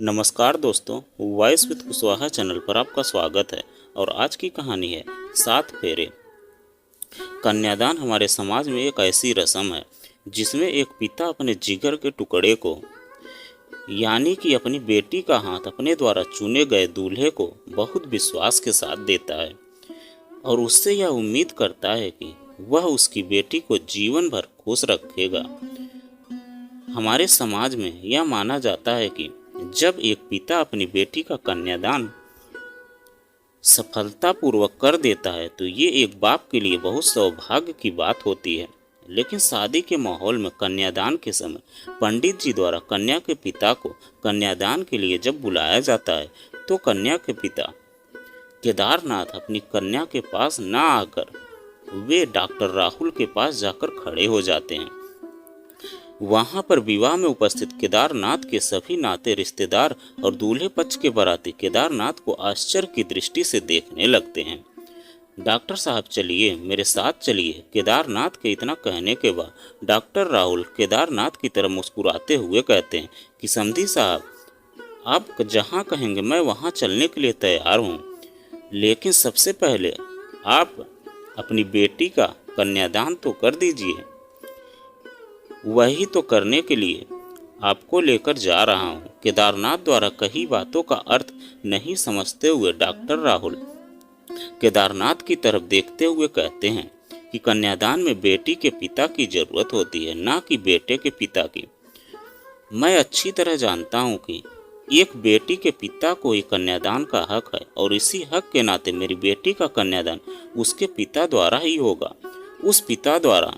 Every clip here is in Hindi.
नमस्कार दोस्तों, वॉइस विद कुशवाहा चैनल पर आपका स्वागत है। और आज की कहानी है 7 फेरे। कन्यादान हमारे समाज में एक ऐसी रस्म है जिसमें एक पिता अपने जिगर के टुकड़े को यानी कि अपनी बेटी का हाथ अपने द्वारा चुने गए दूल्हे को बहुत विश्वास के साथ देता है और उससे यह उम्मीद करता है कि वह उसकी बेटी को जीवन भर खुश रखेगा। हमारे समाज में यह माना जाता है कि जब एक पिता अपनी बेटी का कन्यादान सफलतापूर्वक कर देता है तो ये एक बाप के लिए बहुत सौभाग्य की बात होती है। लेकिन शादी के माहौल में कन्यादान के समय पंडित जी द्वारा कन्या के पिता को कन्यादान के लिए जब बुलाया जाता है तो कन्या के पिता केदारनाथ अपनी कन्या के पास ना आकर वे डॉक्टर राहुल के पास जाकर खड़े हो जाते हैं। वहां पर विवाह में उपस्थित केदारनाथ के सभी नाते रिश्तेदार और दूल्हे पक्ष के बाराती केदारनाथ को आश्चर्य की दृष्टि से देखने लगते हैं। डॉक्टर साहब चलिए, मेरे साथ चलिए। केदारनाथ के इतना कहने के बाद डॉक्टर राहुल केदारनाथ की तरफ मुस्कुराते हुए कहते हैं कि समधी साहब, आप जहां कहेंगे मैं वहां चलने के लिए तैयार हूं, लेकिन सबसे पहले आप अपनी बेटी का कन्यादान तो कर दीजिए। वही तो करने के लिए आपको लेकर जा रहा हूँ। केदारनाथ द्वारा कही बातों का अर्थ नहीं समझते हुए डॉक्टर राहुल केदारनाथ की तरफ देखते हुए कहते हैं कि कन्यादान में बेटी के पिता की जरूरत होती है, ना कि बेटे के पिता की। मैं अच्छी तरह जानता हूँ कि एक बेटी के पिता को ही कन्यादान का हक है और इसी हक के नाते मेरी बेटी का कन्यादान उसके पिता द्वारा ही होगा। उस पिता द्वारा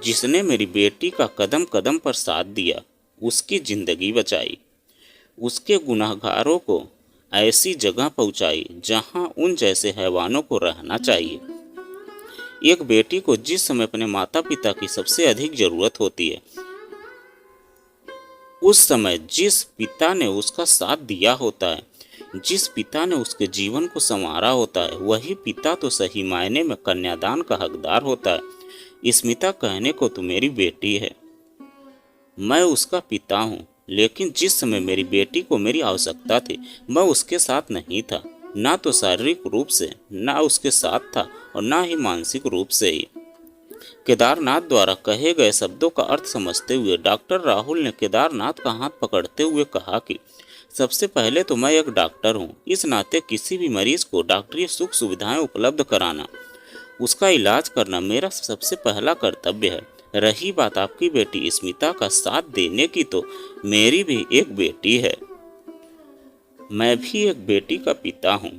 जिसने मेरी बेटी का कदम कदम पर साथ दिया, उसकी जिंदगी बचाई, उसके गुनाहगारों को ऐसी जगह पहुंचाई जहां उन जैसे हैवानों को रहना चाहिए। एक बेटी को जिस समय अपने माता पिता की सबसे अधिक जरूरत होती है, उस समय जिस पिता ने उसका साथ दिया होता है, जिस पिता ने उसके जीवन को संवारा होता है, वही पिता तो सही मायने में कन्यादान का हकदार होता है। स्मिता कहने को तो मेरी बेटी है, मैं उसका पिता हूँ, लेकिन जिस समय मेरी बेटी को मेरी आवश्यकता थी मैं उसके साथ नहीं था, ना तो शारीरिक रूप से ना उसके साथ था और ना ही मानसिक रूप से ही। केदारनाथ द्वारा कहे गए शब्दों का अर्थ समझते हुए डॉक्टर राहुल ने केदारनाथ का हाथ पकड़ते हुए कहा कि सबसे पहले तो मैं एक डॉक्टर हूँ, इस नाते किसी भी मरीज को डॉक्टरी सुख सुविधाएं उपलब्ध कराना, उसका इलाज करना मेरा सबसे पहला कर्तव्य है। रही बात आपकी बेटी स्मिता का साथ देने की, तो मेरी भी एक बेटी है, मैं भी एक बेटी का पिता हूँ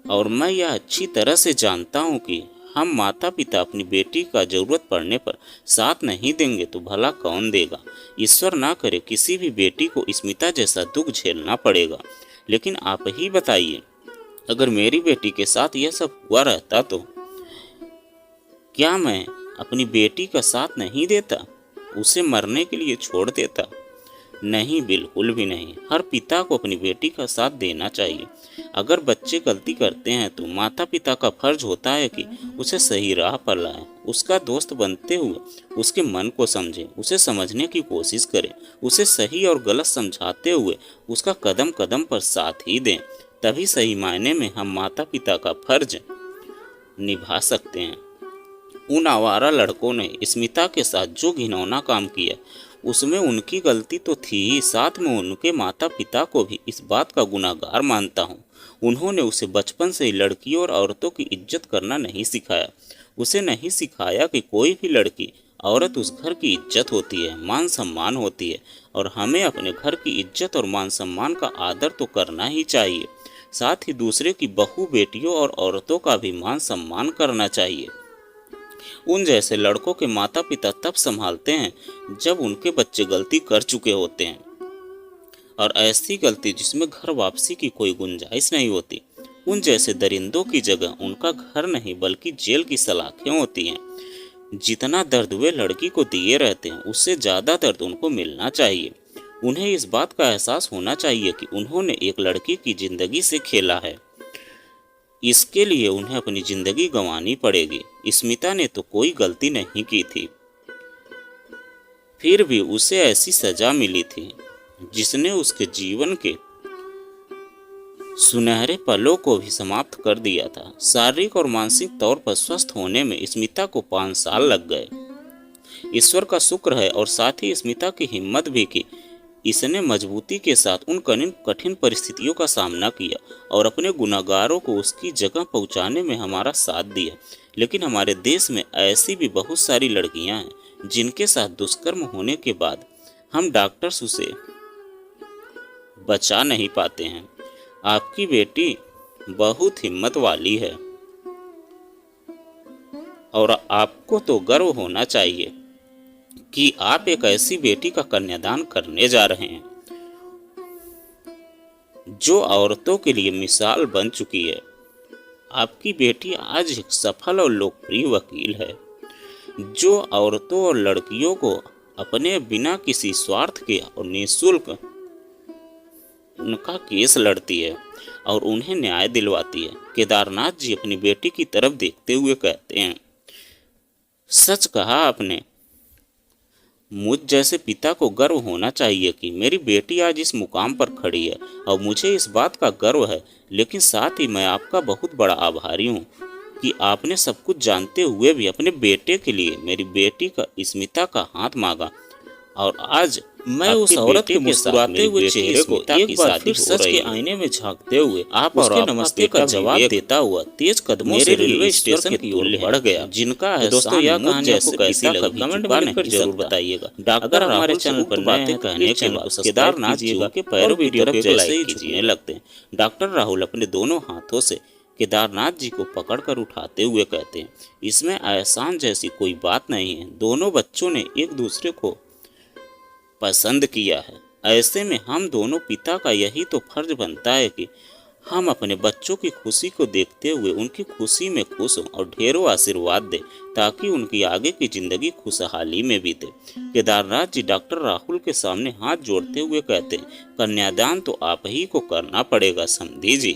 और मैं यह अच्छी तरह से जानता हूँ कि हम माता पिता अपनी बेटी का जरूरत पड़ने पर साथ नहीं देंगे तो भला कौन देगा। ईश्वर ना करे किसी भी बेटी को स्मिता जैसा दुख झेलना पड़ेगा। लेकिन आप ही बताइए, अगर मेरी बेटी के साथ यह सब हुआ रहता तो क्या मैं अपनी बेटी का साथ नहीं देता, उसे मरने के लिए छोड़ देता? नहीं, बिल्कुल भी नहीं। हर पिता को अपनी बेटी का साथ देना चाहिए। अगर बच्चे गलती करते हैं तो माता पिता का फर्ज होता है कि उसे सही राह पर लाएं, उसका दोस्त बनते हुए उसके मन को समझें, उसे समझने की कोशिश करें, उसे सही और गलत समझाते हुए उसका कदम कदम पर साथ ही दें। तभी सही मायने में हम माता पिता का फर्ज निभा सकते हैं। उन आवारा लड़कों ने स्मिता के साथ जो घिनौना काम किया उसमें उनकी गलती तो थी ही, साथ में उनके माता पिता को भी इस बात का गुनाहगार मानता हूँ। उन्होंने उसे बचपन से ही लड़कियों और औरतों की इज्जत करना नहीं सिखाया। उसे नहीं सिखाया कि कोई भी लड़की औरत उस घर की इज्जत होती है, मान सम्मान होती है और हमें अपने घर की इज्जत और मान सम्मान का आदर तो करना ही चाहिए। साथ ही दूसरे की बहू बेटियों और औरतों का भी मान सम्मान करना चाहिए। उन जैसे लड़कों के माता पिता तब संभालते हैं जब उनके बच्चे गलती कर चुके होते हैं, और ऐसी गलती जिसमें घर वापसी की कोई गुंजाइश नहीं होती। उन जैसे दरिंदों की जगह उनका घर नहीं बल्कि जेल की सलाखें होती हैं। जितना दर्द वे लड़की को दिए रहते हैं उससे ज़्यादा दर्द उनको मिलना चाहिए। उन्हें इस बात का एहसास होना चाहिए कि उन्होंने एक लड़की की जिंदगी से खेला है, इसके लिए उन्हें अपनी जिंदगी गंवानी पड़ेगी। स्मिता ने तो कोई गलती नहीं की थी, फिर भी उसे ऐसी सजा मिली थी जिसने उसके जीवन के सुनहरे पलों को भी समाप्त कर दिया था। शारीरिक और मानसिक तौर पर स्वस्थ होने में स्मिता को 5 साल लग गए। ईश्वर का शुक्र है और साथ ही स्मिता की हिम्मत भी कि इसने मजबूती के साथ उन कठिन परिस्थितियों का सामना किया और अपने गुनाहगारों को उसकी जगह पहुंचाने में हमारा साथ दिया। लेकिन हमारे देश में ऐसी भी बहुत सारी लड़कियां हैं जिनके साथ दुष्कर्म होने के बाद हम डॉक्टर्स उसे बचा नहीं पाते हैं। आपकी बेटी बहुत हिम्मत वाली है और आपको तो गर्व होना चाहिए कि आप एक ऐसी बेटी का कन्यादान करने जा रहे हैं जो औरतों के लिए मिसाल बन चुकी है। आपकी बेटी आज एक सफल और लोकप्रिय वकील है जो औरतों और लड़कियों को अपने बिना किसी स्वार्थ के और निःशुल्क उनका केस लड़ती है और उन्हें न्याय दिलवाती है। केदारनाथ जी अपनी बेटी की तरफ देखते हुए कहते हैं, सच कहा आपने। मुझ जैसे पिता को गर्व होना चाहिए कि मेरी बेटी आज इस मुकाम पर खड़ी है और मुझे इस बात का गर्व है। लेकिन साथ ही मैं आपका बहुत बड़ा आभारी हूँ कि आपने सब कुछ जानते हुए भी अपने बेटे के लिए मेरी बेटी का स्मिता का हाथ मांगा और आज मैं उस औरत के मुस्कुराते हुए चेहरे को एक बार फिर सच के आईने में झांकते हुए आप और नमस्ते का जवाब देता हुआ तेज कदमों से रेलवे स्टेशन की ओर बढ़ गया। जिनका है दोस्तों यह कहानी आपको कैसी लगी कमेंट में लिखकर जरूर बताइएगा। डॉक्टर हमारे चैनल पर बातें कहने के बाद केदारनाथ जी के पैरों की तरफ जैसे ही झुकने लगते हैं। डॉक्टर राहुल अपने दोनों हाथों से केदारनाथ जी को पकड़कर उठाते हुए कहते हैं, इसमें एहसान जैसी कोई बात नहीं है। दोनों बच्चों ने एक दूसरे को पसंद किया है। ऐसे में हम दोनों पिता का यही तो फर्ज बनता है कि हम अपने बच्चों की खुशी को देखते हुए उनकी खुशी में खुश हों और ढेरों आशीर्वाद दें ताकि उनकी आगे की जिंदगी खुशहाली में बीते। केदारनाथ जी डॉक्टर राहुल के सामने हाथ जोड़ते हुए कहते हैं, कन्यादान तो आप ही को करना पड़ेगा समधी जी,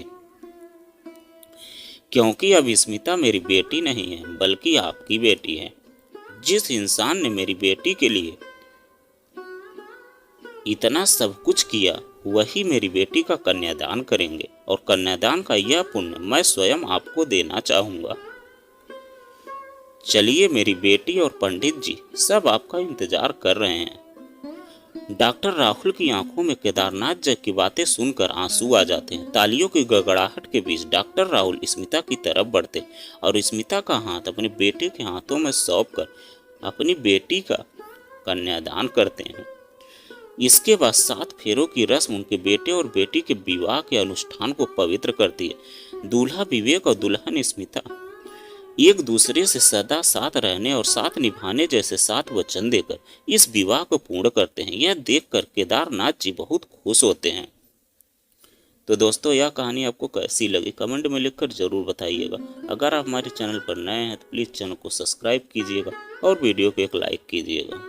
क्योंकि अब स्मिता मेरी बेटी नहीं है बल्कि आपकी बेटी है। जिस इंसान ने मेरी बेटी के लिए इतना सब कुछ किया वही मेरी बेटी का कन्यादान करेंगे और कन्यादान का यह पुण्य मैं स्वयं आपको देना चाहूँगा। चलिए मेरी बेटी और पंडित जी सब आपका इंतजार कर रहे हैं। डॉक्टर राहुल की आंखों में केदारनाथ जी की बातें सुनकर आंसू आ जाते हैं। तालियों की गड़गड़ाहट के बीच डॉक्टर राहुल स्मिता की तरफ बढ़ते और स्मिता का हाथ अपने बेटे के हाथों में सौंप कर अपनी बेटी का कन्यादान करते हैं। इसके बाद 7 फेरों की रस्म उनके बेटे और बेटी के विवाह के अनुष्ठान को पवित्र करती है। दूल्हा विवेक और दुल्हन स्मिता एक दूसरे से सदा साथ रहने और साथ निभाने जैसे 7 वचन देकर इस विवाह को पूर्ण करते हैं। यह देखकर केदारनाथ जी बहुत खुश होते हैं। तो दोस्तों यह कहानी आपको कैसी लगी कमेंट में लिखकर जरूर बताइएगा। अगर आप हमारे चैनल पर नए हैं तो प्लीज़ चैनल को सब्सक्राइब कीजिएगा और वीडियो को एक लाइक कीजिएगा।